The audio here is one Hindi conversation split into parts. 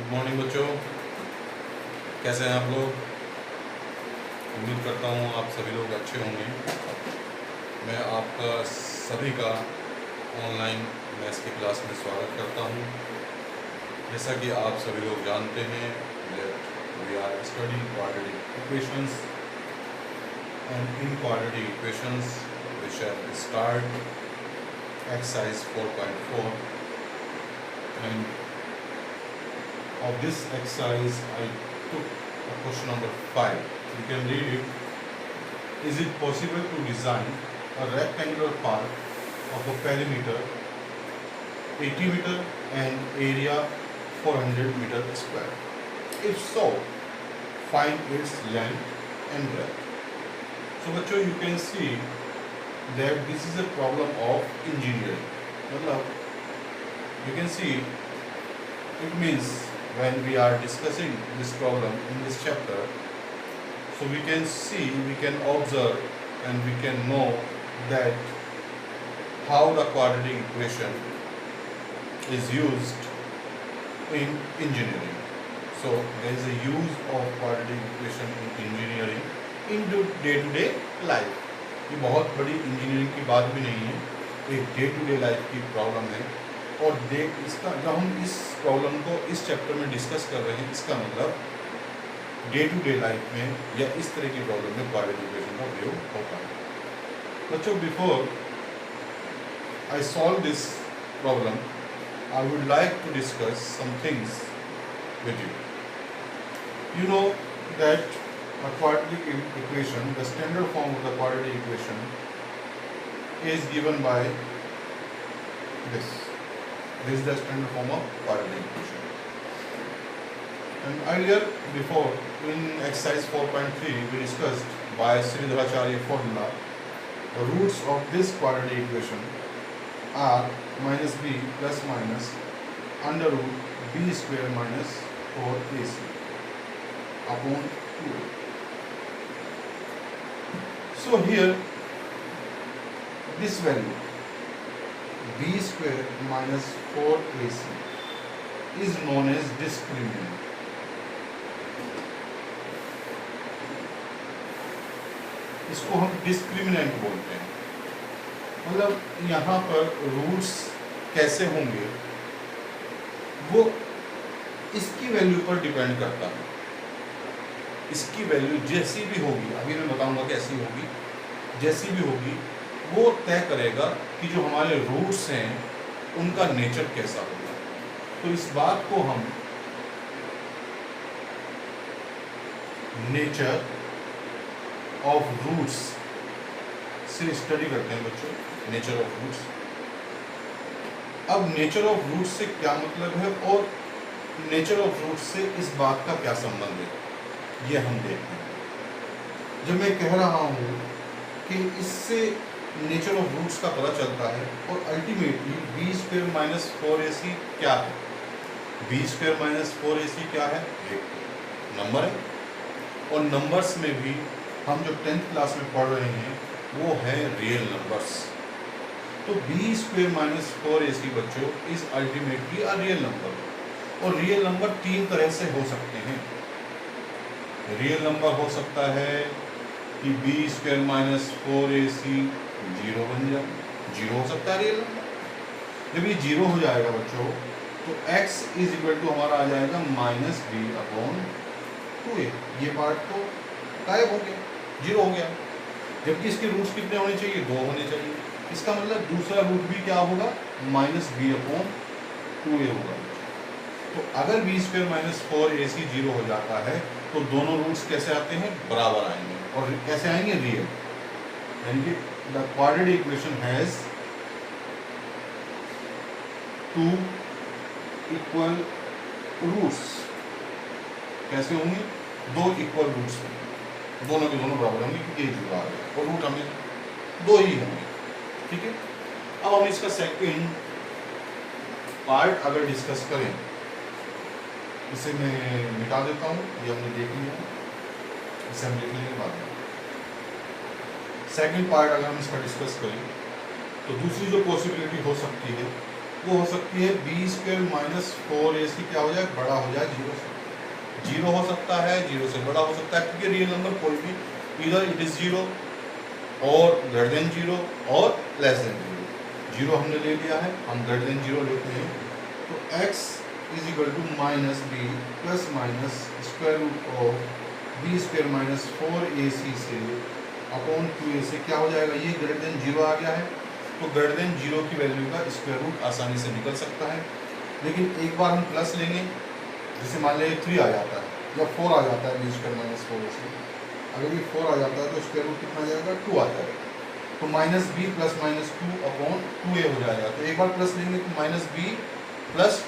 गुड मॉर्निंग बच्चों, कैसे हैं आप लोग। उम्मीद करता हूँ आप सभी लोग अच्छे होंगे। मैं आपका सभी का ऑनलाइन मैथ्स की क्लास में स्वागत करता हूँ। जैसा कि आप सभी लोग जानते हैं that we are studying quadratic equations, and in quadratic equations we shall start exercise 4.4, and of this exercise I took a question number 5. You can read it. Is it possible to design a rectangular park of a perimeter 80 meter and area 400 meter square? If so, find its length and breadth. So बच्चों, you can see that this is a problem of engineering. मतलब you can see it means when we are discussing this problem in this chapter, so we can see, we can observe, and we can know that how the quadratic equation is used in engineering. So there is a use of quadratic equation in engineering in day-to-day life. ये बहुत बड़ी इंजीनियरिंग की बात भी नहीं है, एक डे टू डे लाइफ की प्रॉब्लम है। और इसका जब हम इस प्रॉब्लम को इस चैप्टर में डिस्कस कर रहे हैं, इसका मतलब डे टू डे लाइफ में या इस तरह की प्रॉब्लम में क्वाड्रेटिक इक्वेशन का उपयोग होता है। बच्चों, before I solve this problem I would like to discuss some things with you. You know that a quadratic equation, the standard form of the quadratic equation is given by this. This is the standard form of quadratic equation. And earlier, before, in exercise 4.3, we discussed by Sridharacharya formula, the roots of this quadratic equation are minus b plus minus under root b square minus 4ac upon 2a. So here, this value b square minus 4ac is known as discriminant. इसको हम डिस्क्रिमिनेंट बोलते हैं। मतलब यहाँ पर रूट्स कैसे होंगे वो इसकी वैल्यू पर डिपेंड करता है। इसकी वैल्यू जैसी भी होगी, अभी मैं बताऊंगा कैसी होगी, जैसी भी होगी वो तय करेगा कि जो हमारे रूट्स हैं उनका नेचर कैसा होगा। तो इस बात को हम नेचर ऑफ रूट्स से स्टडी करते हैं बच्चों, नेचर ऑफ रूट्स। अब नेचर ऑफ रूट्स से क्या मतलब है और नेचर ऑफ रूट्स से इस बात का क्या संबंध है, ये हम देखते हैं। जब मैं कह रहा हूँ कि इससे नेचर ऑफ रूट्स का पता चलता है और ultimately B square minus 4ac क्या है। बी स्क्वायर माइनस 4ac क्या है, एक नंबर है, और नंबर्स में भी हम जो 10th क्लास में पढ़ रहे हैं वो है रियल नंबर्स। तो बी स्क्वायर माइनस 4ac बच्चों is ultimately a real number. और रियल नंबर तीन तरह से हो सकते हैं। रियल नंबर हो सकता है कि B square minus 4ac zero बन जाए, जीरो हो सकता है रियल नंबर। जब ये जीरो हो जाएगा बच्चों तो x इज इक्वल टू हमारा आ जाएगा माइनस बी अपॉन 2a। ये पार्ट तो गायब हो गया, जीरो हो गया। जबकि इसके रूट्स कितने होने चाहिए, दो होने चाहिए। इसका मतलब दूसरा रूट भी क्या होगा, माइनस बी अपॉन 2a होगा। तो अगर B square minus 4ac zero हो जाता है तो दोनों रूट्स कैसे आते हैं, बराबर आएंगे। और कैसे आएंगे, रियल। यानी कि the quadratic equation has two equal roots. कैसे होंगे, दो इक्वल रूट्स होंगे, दोनों के दोनों बराबर होंगे क्योंकि एक जुड़ा है और रूट हमें दो ही होंगे। ठीक है, अब हम इसका सेकंड पार्ट अगर डिस्कस करें, इसे मैं मिटा देता हूँ, ये हमने देख लिया, इसे हम लिखने के बाद सेकंड पार्ट अगर हम इसका डिस्कस करें तो दूसरी जो पॉसिबिलिटी हो सकती है वो हो सकती है बी स्क्वायर माइनस 4ac क्या हो जाए, बड़ा हो जाए 0 से। 0 हो सकता है, 0 से बड़ा हो सकता है, क्योंकि रियल नंबर कोई भी इधर इट इज 0 और ग्रेटर देन 0 और लेस देन 0। 0 हमने ले लिया है, हम ग्रेटर देन 0 लेते हैं, तो x is equal to minus B plus minus square root of B square minus 4ac से अपॉन 2a से क्या हो जाएगा, ये ग्रेटर देन 0 आ गया है, तो ग्रेटर देन 0 की वैल्यू का स्क्वायर रूट आसानी से निकल सकता है। लेकिन एक बार हम प्लस लेंगे, जैसे मान लीजिए 3 आ जाता है या 4 आ जाता है बी स्क्वायर माइनस 4ac, अगर ये 4 आ जाता है तो स्क्वायर रूट कितना आ जाएगा, 2 आ जाएगा, तो minus B plus minus 2 upon 2a हो जाएगा। तो एक बार प्लस लेंगे तो minus B plus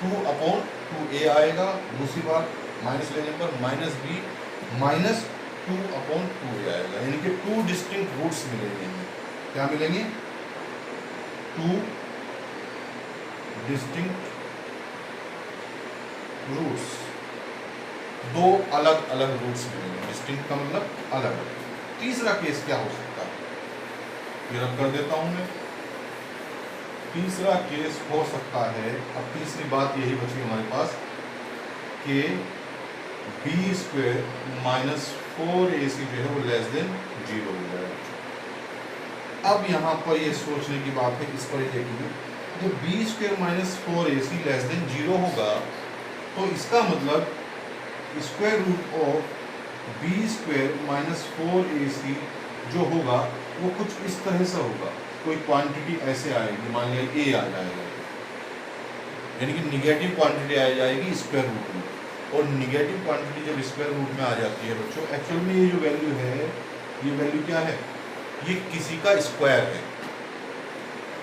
2 upon 2a आएगा, दूसरी बार माइनस लेने पर minus B minus 2 upon 2a आएगा, यानी कि 2 डिस्टिंक्ट रूट्स मिलेंगे हमें। क्या मिलेंगे, 2 डिस्टिंक्ट रूट्स, 2 अलग अलग रूट्स मिलेंगे। डिस्टिंक्ट का मतलब अलग। तीसरा केस क्या हो सकता है, ये रब कर देता हूं मैं। तीसरा केस हो सकता है, अब तीसरी बात यही बची हमारे पास कि बी स्क्वायर माइनस 4ac जो है वो लेस देन 0 हो जाएगा। अब यहाँ पर ये सोचने की बात है, इस पर ही देखेंगे, जब B square minus 4ac less than 0 होगा तो इसका मतलब square root of B square minus 4ac जो होगा वो कुछ इस तरह से होगा, कोई क्वांटिटी ऐसे आएगी, मान लिया a आ जाएगा, यानी कि निगेटिव क्वांटिटी आ जाएगी स्क्वायर रूट में। और निगेटिव क्वांटिटी जब स्क्वायर रूट में आ जाती है बच्चों, एक्चुअल में ये जो वैल्यू है, ये वैल्यू क्या है, ये किसी का स्क्वायर है।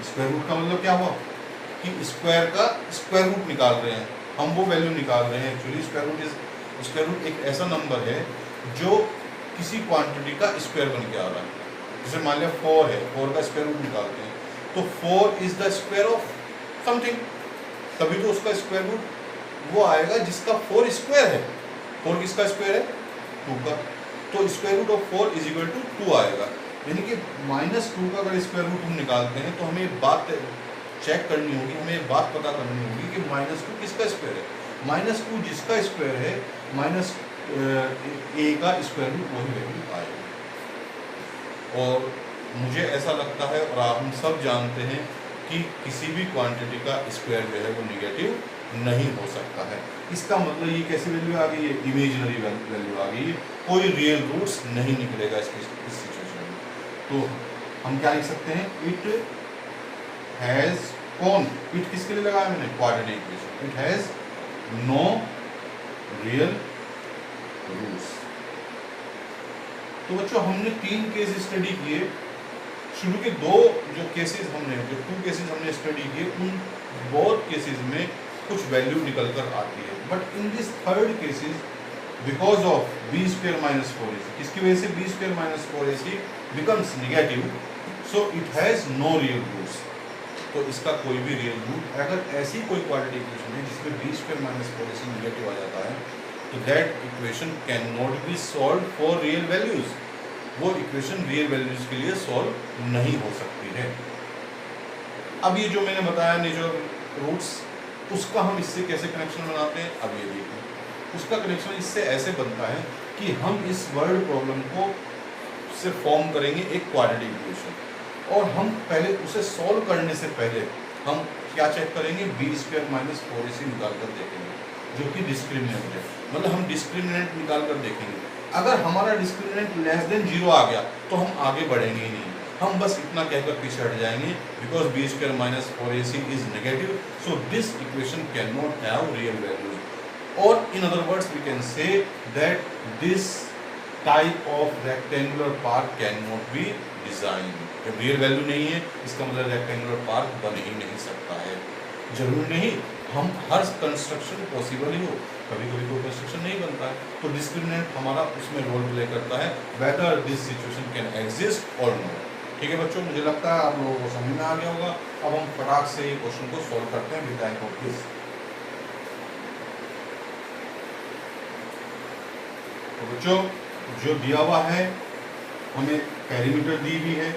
स्क्वायर रूट का मतलब क्या हुआ कि स्क्वायर का स्क्वायर रूट निकाल रहे हैं हम, वो वैल्यू निकाल रहे हैं। एक्चुअली स्क्वायर रूट एक ऐसा नंबर है जो किसी क्वांटिटी का स्क्वायर बन के आ रहा है। जैसे मान लिया 4 है, 4 का स्क्वायर रूट निकालते हैं, तो 4 is the square of something, तभी तो उसका स्क्वायर रूट वो आएगा जिसका 4 स्क्वायर है। 4 किसका स्क्वायर है, 2 का, तो square root of 4 is equal to 2 आएगा। यानी कि -2 का अगर स्क्वायर रूट हम निकालते हैं तो हमें बात चेक करनी होगी, हमें बात पता करनी होगी कि -2 किसका स्क्वायर है। -2 जिसका स्क्वायर है, -a का स्क्वायर रूट वही वैल्यू आएगा। और मुझे ऐसा लगता है और आप हम सब जानते हैं कि किसी भी क्वांटिटी का स्क्वायर जो है वो निगेटिव नहीं हो सकता है। इसका मतलब ये कैसी वैल्यू आ गई है, इमेजिनरी वैल्यू आ गई है, कोई रियल रूट्स नहीं निकलेगा इस सिचुएशन में। तो हम क्या लिख सकते हैं, इट हैज कौन, इट किसके लिए लगाया मैंने, quadratic equation, it has no real roots. तो बच्चों हमने 3 केस स्टडी किए, शुरू के 2 जो 2 केसेस हमने स्टडी किए, उन बोथ केसेस में कुछ वैल्यू निकल कर आती है, but in this third cases because of B square minus 4ac, किसकी वजह से B square minus 4ac becomes negative, so it has no real roots. तो इसका कोई भी रियल रूट, अगर ऐसी कोई क्वाड्रेटिक इक्वेशन है जिसमें B square minus 4ac negative आ जाता है, तो that equation can not be solve for real values, वो इक्वेशन रियल वैल्यूज के लिए सॉल्व नहीं हो सकती है। अब ये जो मैंने बताया नेचुरल रूट्स, उसका हम इससे कैसे कनेक्शन बनाते हैं, अब ये देखिए। उसका कनेक्शन इससे ऐसे बनता है कि हम इस वर्ड प्रॉब्लम को से फॉर्म करेंगे एक क्वाड्रेटिक इक्वेशन, और हम पहले उसे सॉल्व करने से पहले हम क्या चेक करेंगे, बी स्क्वायर माइनस 4ac निकाल कर देखेंगे, जो कि डिस्क्रिमिनेंट है। मतलब हम डिस्क्रिमिनेंट निकाल कर देखेंगे, अगर हमारा डिस्क्रिमिनेंट लेस देन 0 आ गया तो हम आगे बढ़ेंगे ही नहीं, हम बस इतना कहकर पीछे हट जाएंगे, because B square minus 4ac is negative, so this equation can not have real values, और in other words we can say that this type of rectangular park can not be design. जब रियल वैल्यू नहीं है, इसका मतलब रेक्टेंगुलर पार्क बन ही नहीं सकता है। जरूरी नहीं हम हर कंस्ट्रक्शन पॉसिबल ही हो, कभी कभी कोई कंस्ट्रक्शन नहीं बनता है, तो डिस्क्रिमिनेंट हमारा उसमें रोल प्ले करता है, whether this situation can exist और नॉट। ठीक है बच्चों, मुझे लगता है आप लोगों को समझ में आ गया होगा। अब हम फटाक से ये क्वेश्चन को सॉल्व करते हैं with the help of this. तो बच्चों जो दिया हुआ है, हमें पेरीमीटर दी हुई है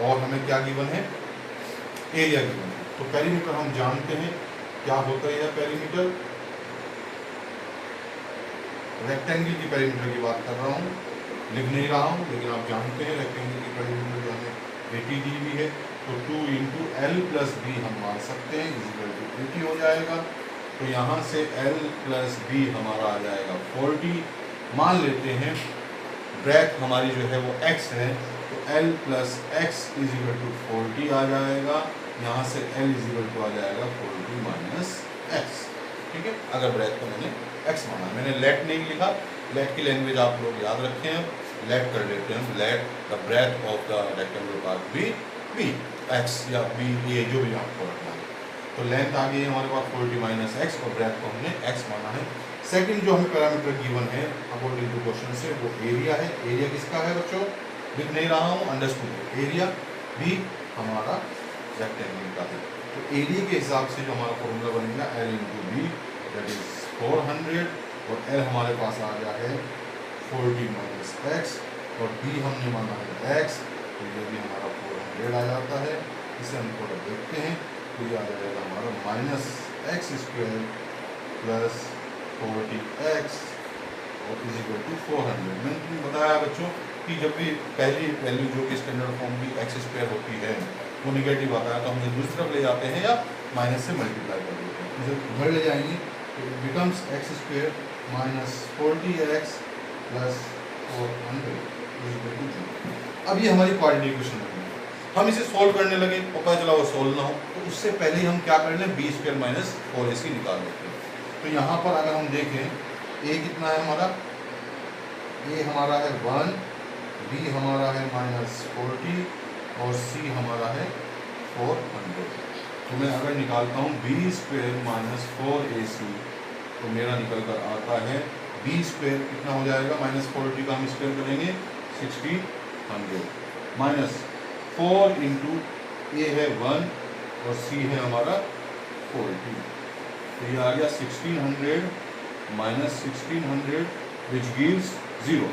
और हमें क्या गिवन है, एरिया गिवन है। तो पेरीमीटर हम जानते हैं क्या होता है, यह पेरीमीटर रेक्टेंगल की पेरीमीटर की बात कर रहा हूँ, लिख नहीं रहा हूँ, लेकिन आप जानते हैं रेक्टेंगल की पेरीमीटर जो हमें 80 दी हुई है। तो 2 इंटू एल प्लस बी हम मान सकते हैं इजिकल टू 80 हो जाएगा। तो यहाँ से एल प्लस बी हमारा आ जाएगा 40। मान लेते हैं ब्रैकेट हमारी जो है वो x है, तो l plus X is equal to 40 आ जाएगा। यहाँ से l इजिकल टू आ जाएगा 40 माइनस एक्स। ठीक है, अगर ब्रैकेट को मैंने x माना, मैंने लेट नहीं लिखा, लेट की लैंग्वेज आप लोग याद रखें, हम लेट कर लेते हैं, let the breadth of the rectangular part B B X या बी ए जो भी आपको रखना है। तो लेंथ आ गई है हमारे पास 40 माइनस एक्स और ब्रेथ को हमने x माना है। सेकंड जो हमें पैरामीटर गिवन है अकॉर्डिंग टू क्वेश्चन से वो एरिया है। एरिया किसका है बच्चों, लिख नहीं रहा हूँ, अंडरस्टूड। एरिया भी हमारा रेक्टेंगल का है। तो एरिया के हिसाब से जो हमारा फॉर्मूला बनेगा L into B that is 400 और एल हमारे पास आ गया है 40 माइनस एक्स और बी हमने माना है एक्स, तो ये भी हमारा 400 आ जाता है। इसे हम थोड़ा देखते हैं, तो ये आ जाएगा हमारा minus x square plus 40x और इजिकल टू 400। मैंने तुम्हें बताया बच्चों कि जब भी पहली वैल्यू जो कि स्टैंडर्ड फॉर्म की एक्स स्क्वायर होती है वो निगेटिव आता है, तो हम दूसरी तरफ ले जाते हैं या माइनस से मल्टीप्लाई कर देते हैं। जब उधर ले जाएंगे तो it becomes X square minus 40x plus 400 is equal to 0। अब ये हमारी क्वाड्रेटिक इक्वेशन बनी। हम इसे सोल्व करने लगे और पता चला वो सोल्व ना हो, तो उससे पहले हम क्या कर लें, बी स्क्वायर माइनस 4ac निकाल लेते हैं। तो यहाँ पर अगर हम देखें a कितना है हमारा, a हमारा है 1, b हमारा है माइनस 40 और c हमारा है 400। तो मैं अगर निकालता हूँ b स्क्वायर माइनस 4ac तो मेरा निकल कर आता है b स्क्वायर कितना हो जाएगा, माइनस 40 का हम स्क्वायर करेंगे 1600 माइनस 4 इंटू ए है 1 और c है हमारा 40। तो ये आ गया 1600 माइनस 1600 विच गिव्स 0।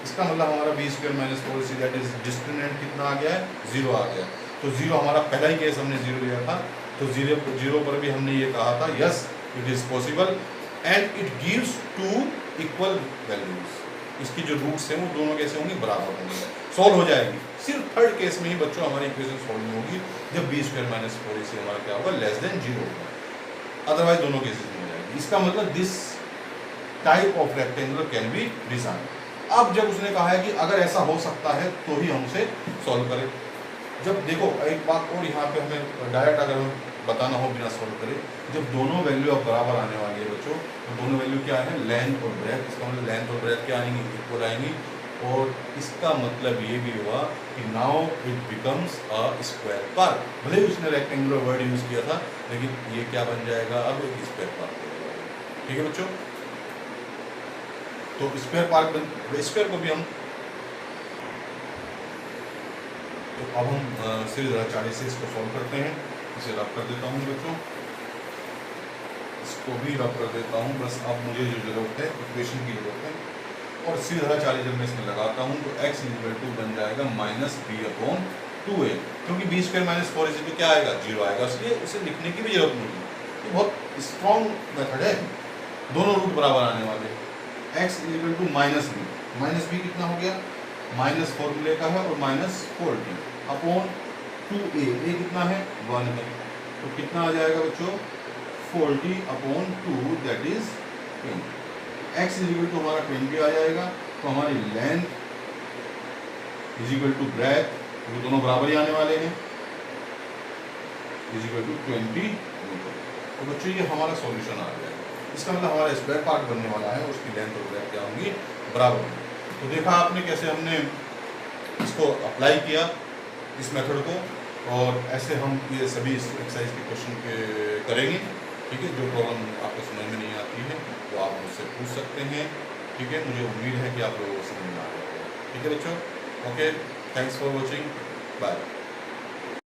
इसका मतलब हमारा B square minus 4ac that is discriminant कितना आ गया है, 0 आ गया। तो 0 हमारा पहला ही केस हमने 0 लिया था, तो 0 पर भी हमने ये कहा था yes it is possible and it gives 2 equal values. इसकी जो रूट्स हैं वो दोनों कैसे होंगी, बराबर होंगी, सॉल्व हो जाएगी। सिर्फ थर्ड केस में ही बच्चों हमारी इक्वेशन सॉल्व नहीं होगी जब बी स्क्वायर माइनस 4ac हमारा क्या होगा, लेस देन 0 होगा, अदरवाइज दोनों केसेस में हो जाएगी। इसका मतलब this type of rectangular can be design. अब जब उसने कहा है कि अगर ऐसा हो सकता है तो ही हम उसे सॉल्व करें। जब देखो एक बात और यहाँ पे हमें डायरेक्ट अगर हम बताना हो बिना सॉल्व करें, जब दोनों वैल्यू अब बराबर आने वाली है बच्चों, तो दोनों वैल्यू क्या है, लेंथ और ब्रेथ। इसका मतलब लेंथ और ब्रेथ क्या आएंगी, इक्वल आएंगी। और इसका मतलब ये भी हुआ कि now it becomes a square park. भले ही उसने रेक्टेंगुलर वर्ड यूज किया था, लेकिन ये क्या बन जाएगा, अब एक स्क्वायर पार्क हो जाएगा। ठीक है बच्चों, तो स्क्वायर पार्क स्क्वायर को भी हम, तो अब हम सीरीज 40 से इसको सॉल्व करते हैं। इसे रब कर देता हूँ बच्चों, इसको भी रब कर देता हूँ। बस अब मुझे जो जरूरत है इक्वेशन की जरूरत है, और सीधा 40 जब मैं इसमें लगाता हूँ तो x इक्वल टू बन जाएगा माइनस बी अपॉन 2a, क्योंकि बी स्क्वायर माइनस 4ac तो क्या आएगा, 0 आएगा, इसलिए उसे लिखने की भी जरूरत नहीं है। ये बहुत स्ट्रॉन्ग मेथड है, दोनों रूट बराबर आने वाले हैं। x equal to minus B कितना हो गया, माइनस फॉर्मूले का है और माइनस 40 अपॉन 2a, a कितना है 1 है, तो कितना आ जाएगा बच्चों 40 upon 2 that is 20। x is equal to हमारा 20 आ जाएगा, तो हमारी लेंथ इजिकल टू ब्रेथ, वो दोनों बराबर ही आने वाले हैं, इजिकल टू 20 मीटर। तो बच्चों ये हमारा सॉल्यूशन आ जाएगा। इसका मतलब हमारा स्क्वायर पार्ट बनने वाला है, उसकी लेंथ और ब्रेथ क्या होंगी, बराबर होंगी। तो देखा आपने कैसे हमने इसको अप्लाई किया इस मेथड को, और ऐसे हम ये सभी एक्सरसाइज के क्वेश्चन करेंगे। ठीक है, जो प्रॉब्लम आपको समझ में नहीं आती है तो आप मुझसे पूछ सकते हैं। ठीक है, मुझे उम्मीद है कि आप लोगों को समझ में आ जाएगा। ठीक है बच्चों, okay, thanks for watching, bye.